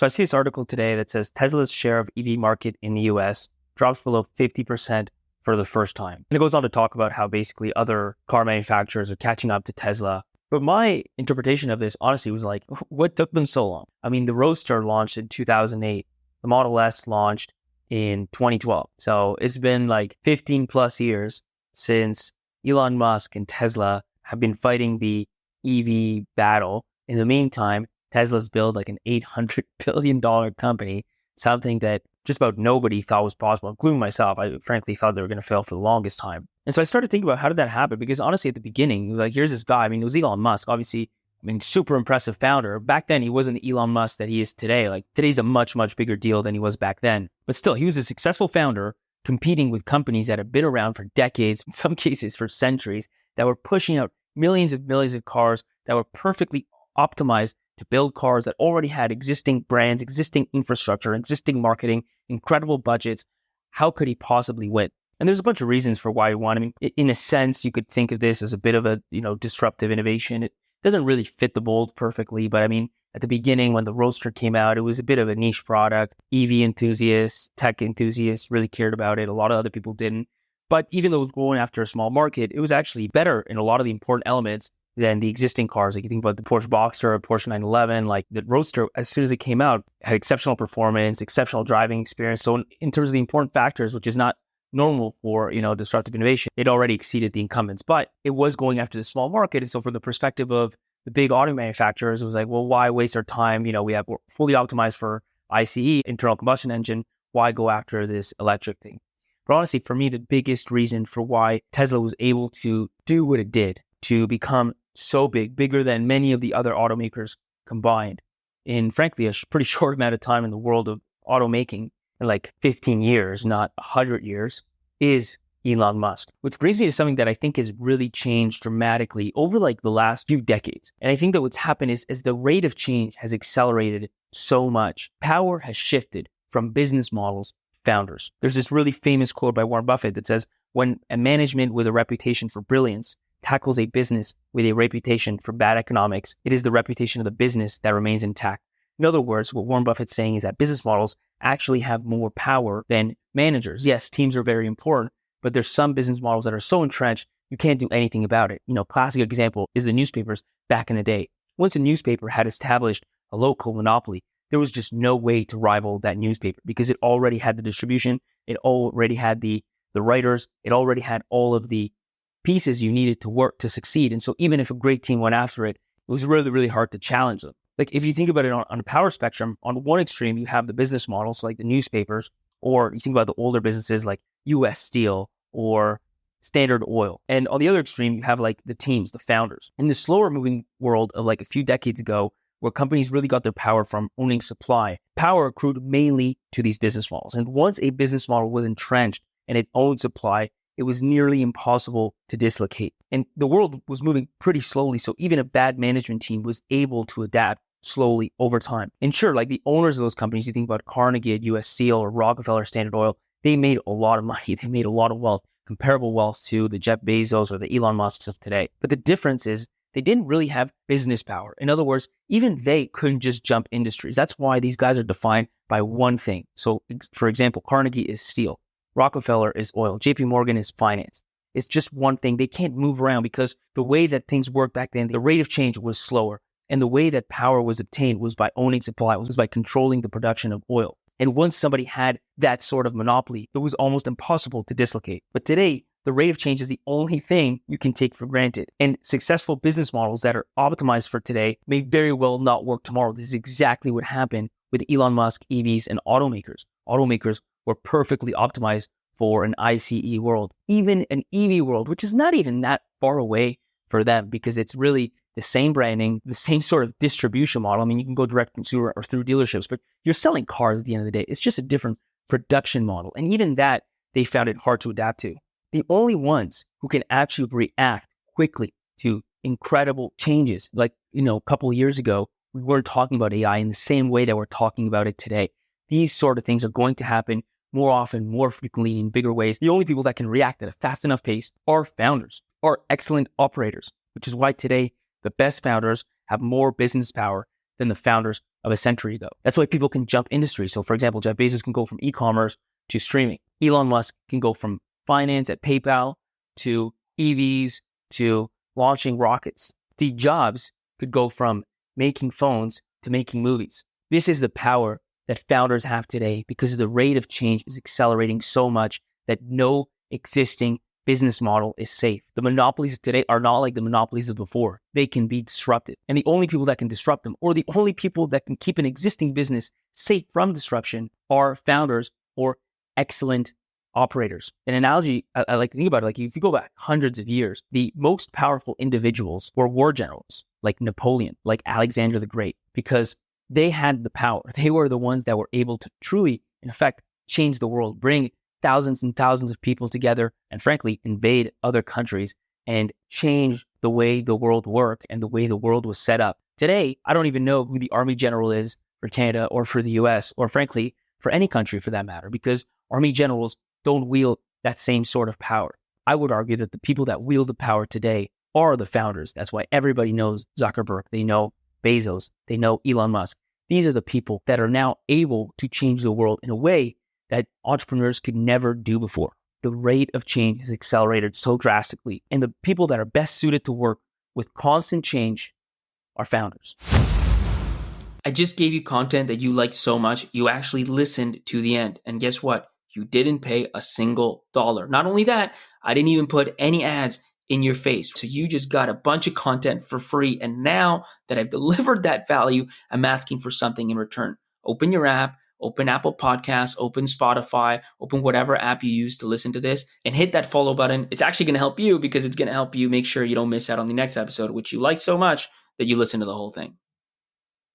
So I see this article today that says Tesla's share of EV market in the US drops below 50% for the first time. And it goes on to talk about how basically other car manufacturers are catching up to Tesla. But my interpretation of this, honestly, was like, what took them so long? I mean, the Roadster launched in 2008. The Model S launched in 2012. So it's been like 15 plus years since Elon Musk and Tesla have been fighting the EV battle. In the meantime, Tesla's built like an $800 billion company, something that just about nobody thought was possible, including myself. I frankly thought they were going to fail for the longest time. And so I started thinking about how did that happen? Because honestly, at the beginning, like here's this guy. I mean, it was Elon Musk, obviously. I mean, super impressive founder. Back then, he wasn't the Elon Musk that he is today. Like today's a much, much bigger deal than he was back then. But still, he was a successful founder competing with companies that have been around for decades, in some cases for centuries, that were pushing out millions of cars that were perfectly optimized to build cars that already had existing brands, existing infrastructure, existing marketing, incredible budgets. How could he possibly win? And there's a bunch of reasons for why he won. I mean, in a sense, you could think of this as a bit of a, disruptive innovation. It doesn't really fit the mold perfectly, but I mean, at the beginning when the Roadster came out, it was a bit of a niche product. EV enthusiasts, tech enthusiasts really cared about it. A lot of other people didn't. But even though it was going after a small market, it was actually better in a lot of the important elements than the existing cars. Like you think about the Porsche Boxster or Porsche 911, like the Roadster, as soon as it came out, had exceptional performance, exceptional driving experience. So in terms of the important factors, which is not normal for, disruptive innovation, it already exceeded the incumbents, but it was going after the small market. And so from the perspective of the big auto manufacturers, it was like, well, why waste our time? We're fully optimized for ICE, internal combustion engine. Why go after this electric thing? But honestly, for me, the biggest reason for why Tesla was able to do what it did, to become so big, bigger than many of the other automakers combined in, frankly, a pretty short amount of time in the world of automaking, in like 15 years, not 100 years, is Elon Musk. Which brings me to something that I think has really changed dramatically over like the last few decades. And I think that what's happened is as the rate of change has accelerated so much, power has shifted from business models to founders. There's this really famous quote by Warren Buffett that says, when a management with a reputation for brilliance tackles a business with a reputation for bad economics, it is the reputation of the business that remains intact. In other words, what Warren Buffett's saying is that business models actually have more power than managers. Yes, teams are very important, but there's some business models that are so entrenched, you can't do anything about it. Classic example is the newspapers back in the day. Once a newspaper had established a local monopoly, there was just no way to rival that newspaper because it already had the distribution, it already had the writers, it already had all of the pieces you needed to work to succeed. And so even if a great team went after it, it was really, really hard to challenge them. Like if you think about it on a power spectrum, on one extreme, you have the business models, so like the newspapers, or you think about the older businesses like US Steel or Standard Oil. And on the other extreme, you have like the teams, the founders. In the slower moving world of like a few decades ago, where companies really got their power from owning supply, power accrued mainly to these business models. And once a business model was entrenched and it owned supply, it was nearly impossible to dislocate. And the world was moving pretty slowly, so even a bad management team was able to adapt slowly over time. And sure, like the owners of those companies, you think about Carnegie at US Steel or Rockefeller, Standard Oil, they made a lot of money. They made a lot of wealth, comparable wealth to the Jeff Bezos or the Elon Musks of today. But the difference is they didn't really have business power. In other words, even they couldn't just jump industries. That's why these guys are defined by one thing. So for example, Carnegie is steel. Rockefeller is oil. JP Morgan is finance. It's just one thing. They can't move around because the way that things worked back then, the rate of change was slower. And the way that power was obtained was by owning supply, was by controlling the production of oil. And once somebody had that sort of monopoly, it was almost impossible to dislocate. But today, the rate of change is the only thing you can take for granted. And successful business models that are optimized for today may very well not work tomorrow. This is exactly what happened with Elon Musk, EVs, and automakers. Automakers were perfectly optimized for an ICE world, even an EV world, which is not even that far away for them because it's really the same branding, the same sort of distribution model. I mean, you can go direct consumer or through dealerships, but you're selling cars at the end of the day. It's just a different production model. And even that, they found it hard to adapt to. The only ones who can actually react quickly to incredible changes, like, a couple of years ago, we weren't talking about AI in the same way that we're talking about it today. These sort of things are going to happen more often, more frequently, in bigger ways. The only people that can react at a fast enough pace are founders, are excellent operators, which is why today the best founders have more business power than the founders of a century ago. That's why people can jump industries. So for example, Jeff Bezos can go from e-commerce to streaming. Elon Musk can go from finance at PayPal to EVs to launching rockets. Steve Jobs could go from making phones to making movies. This is the power that founders have today because the rate of change is accelerating so much that no existing business model is safe. The monopolies of today are not like the monopolies of before. They can be disrupted. And the only people that can disrupt them, or the only people that can keep an existing business safe from disruption, are founders or excellent operators. An analogy I like to think about it, like if you go back hundreds of years, the most powerful individuals were war generals like Napoleon, like Alexander the Great, because they had the power. They were the ones that were able to truly, in effect, change the world, bring thousands and thousands of people together, and frankly, invade other countries and change the way the world worked and the way the world was set up. Today, I don't even know who the army general is for Canada or for the US, or frankly, for any country for that matter, because army generals don't wield that same sort of power. I would argue that the people that wield the power today are the founders. That's why everybody knows Zuckerberg. They know Bezos. They know Elon Musk. These are the people that are now able to change the world in a way that entrepreneurs could never do before. The rate of change has accelerated so drastically, and the people that are best suited to work with constant change are founders. I just gave you content that you liked so much, you actually listened to the end. And guess what? You didn't pay a single dollar. Not only that, I didn't even put any ads in your face. So you just got a bunch of content for free. And now that I've delivered that value, I'm asking for something in return. Open your app, open Apple Podcasts, open Spotify, open whatever app you use to listen to this, and hit that follow button. It's actually going to help you because it's going to help you make sure you don't miss out on the next episode, which you like so much that you listen to the whole thing.